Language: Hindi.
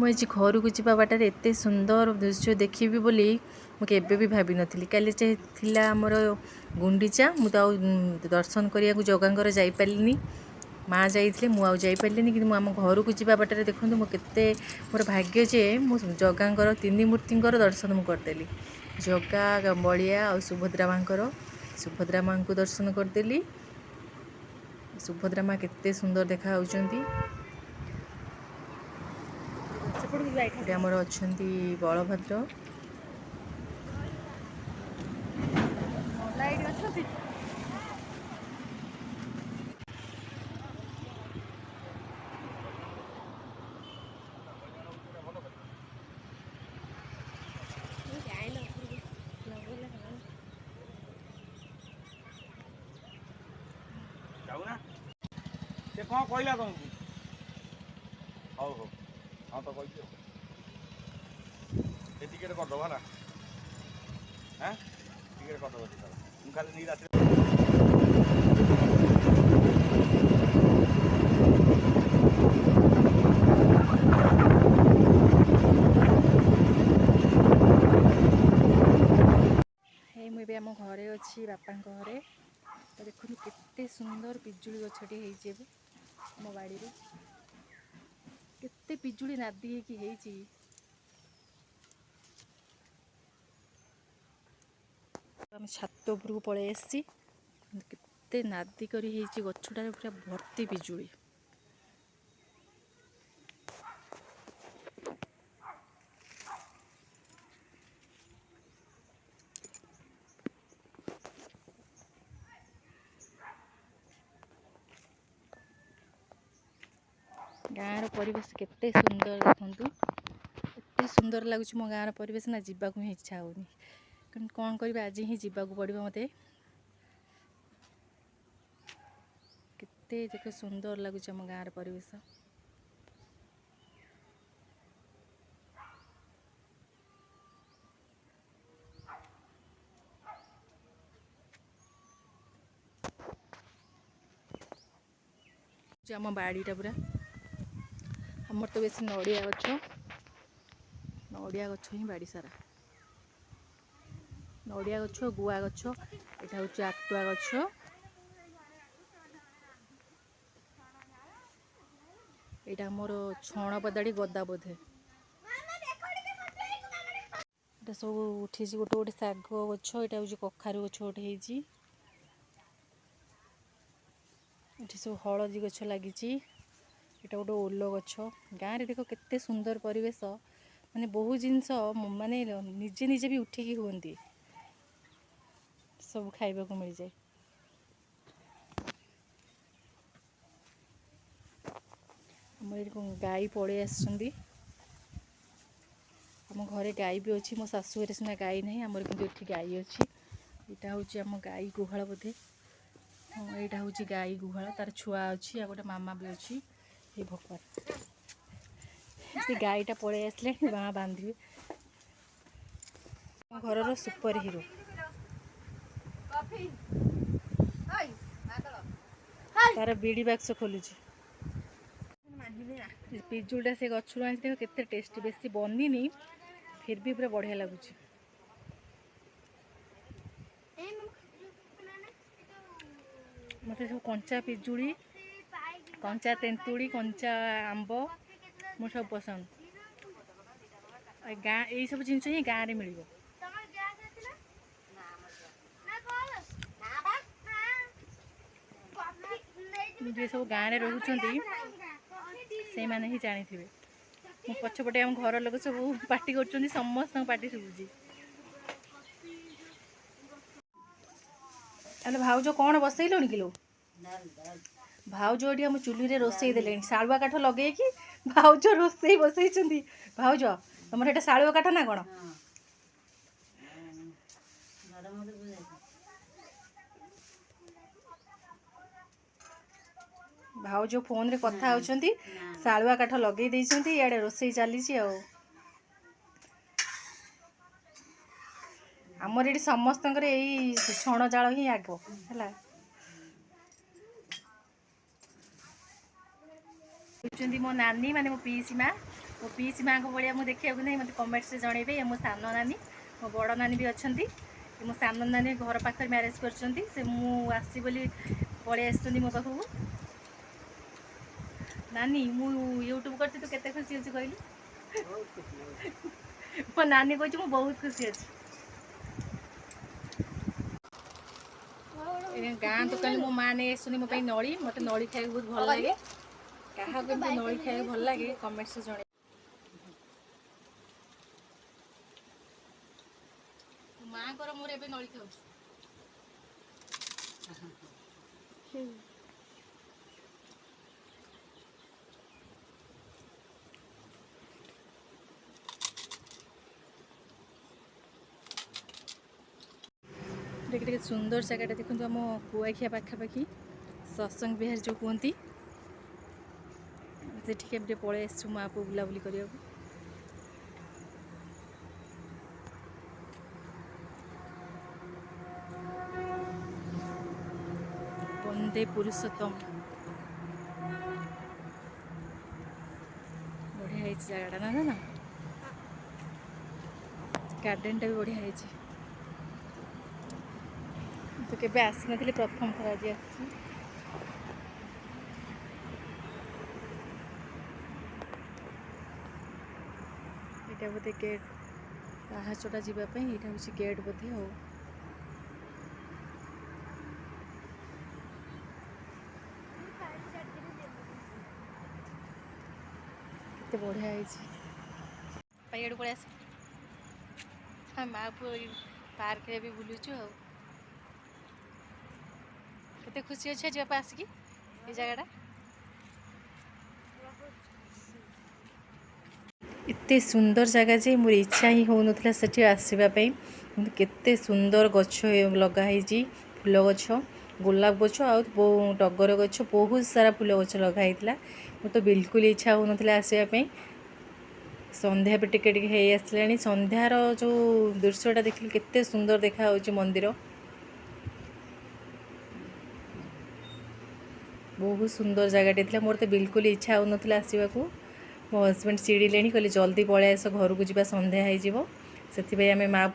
मुझे घर को जावा बाटर एत सुंदर दृश्य देखी बोली मुझे भी भावी नी कल थी आमर गुंडीचा मुझे दर्शन करने को जगांर जापारे माँ जाइए मुझे कि आम घर को जावा बाटर देखूँ मुझे मोर भाग्य जे मु जगांर तीन मूर्ति दर्शन मुझे करदेली जगा बलिया और सुभद्रा माँ को दर्शन करदेली। सुभद्रा माँ केते सुंदर देखा होउचंती। आमर अच्छी बलभद्र जाऊना से कौन कहला तुमको हौ हौ हाँ तो कही टिकेट करदेव है हाँ टिकेट करदेव खाली नहीं रात मुझे आम घरे अच्छी बापा घरे तो देखो केते सुंदर पिजुली गछटी होइए मो बाड़ी केते पिजुली नादी होइकी आम छात उपरको पलि आसी केते नादी करी गछटार पूरा भर्ती पिजुली गाँव परिवेश केते सुंदर देखु एते सुंदर लगुच मो गाँव परिवेश ना जीवा को ही इच्छा होनी कौन कर आज ही जीवाक पड़ो मत केते देख सुंदर लगुच मो गाँव परिवेश आम बाड़ीटा पूरा आमर तो बेस नड़िया गछ ही बाड़ी सारा नड़िया गछ गुआ गछ यहाँ हूँ आतुआ गछ यहाँ मोर छण पदाड़ी गदा बोधे ये सब उठी गोटे गोटे शाग गछ यहाँ हूँ कखारु गछ गोटे ये सब हलदी गछ लगी यहाँ गोटे ओल गछ गाँव में देख केते सुंदर परिवेश माने बहुत जिनस माने निजे निजे भी उठिकी हुंती सब खाइबा को मिल जाए। आम गाई पड़े आम घरे गाई भी अच्छी मो शाशु घरे सीना गाई नहीं आमर कि ये गाई अच्छी यहाँ हूँ आम गाई गुहाल बोधे हाँ यहाँ हूँ गाई गुहाल तार छुआ अच्छी आ गोटे मामा भी अच्छी ये भगवान से गाईटा पड़े आसले माँ बांधे घर सुपर हिरो तार बीड़ी बाक्स खोलुची पिजुलटा से गचु आनी देख केते टेस्टी बेसी बनी फिर भी पूरा बढ़िया लगुच मत सब कंचा पिजुली कंचा तेंतुड़ी कंचा आंब मोर सब पसंद गाँ यही सब जिन ही गाँव में मिल जे सब गाँव में रोचंती से माने ही जानी थे मो पछपटे आम घर लोक सब पार्टी कर समस्त पार्टी शुभुची अरे भाउज कौन बसैल किलो भाउज ये आम चुली रोसई दे शालुआ काठ लगे कि भाउज रोसई बसई भाउज तुम ये शालुआ काठ ना कौन भाउज फोन रे कथा होचंती शालुआ काठ लगे देइछंती इयाडे रोसई चली आमर ये समस्त यही छण जाल ही आग है मो नानी माने मो पीसी माँ मो पिच माँ को भाया मुझे देखा नहीं मत कमेंट्स जनइबे मो सान नानी मो बड़ नानी भी अच्छा मो सान नानी घर पाखे म्यारेज कर आसी बोली पलि आस मो पाखक नानी मु यूट्यूब कर तू केते खुशी अच्छी कहलु मो नानी कह बहुत खुशी अच्छी गाँ दुकान मो माँ नहीं आसुनी मो नड़ी मत नड़ी खाई बहुत भल लगे क्या नड़ी खाई भल लगे कमेंट्स जन माँ को मोर ए नड़ी खाऊ देखिए सुंदर जगह देखो आम कुआखिया पाखापाखि सत्संग विहार जो कहती से पलि आसु माँ को बुलाबुली करने वंदे पुरुषोत्तम बढ़िया जगह ना ना गार्डन टा भी बढ़िया है तो केबे आसी नथिले प्रथम थर आज आसी एटा बोधे गेट पाहाचटा जावाई यहाँ हूँ गेट बोधे हो केते बढ़िया है पाइड़ पलि आस माँ पु पार्क भी बुलुचु आ केते खुशी अच्छे जाप आसिकी ये जगह एते सुंदर जगह जे मोर इच्छा ही हो नथिला सेठी आसीबापई केते सुंदर गछ लगाई फूल गछ गोलाप गछ आ टगर गछ बहुत सारा फूल गछ लगाईला मोर तो बिल्कुल इच्छा हो नथिला आसीबापई संध्या भी टिके टिके हे आसलानी संध्यार जो दृश्यटा देखिले केते सुंदर देखा होची मंदिर बहुत सुंदर जगह मोर तो बिल्कुल इच्छा हो नथिला आसीबाकू मो हजबैंड चिड़िले कहले जल्दी पलि आस घर को जा संध्या हो से आम माँ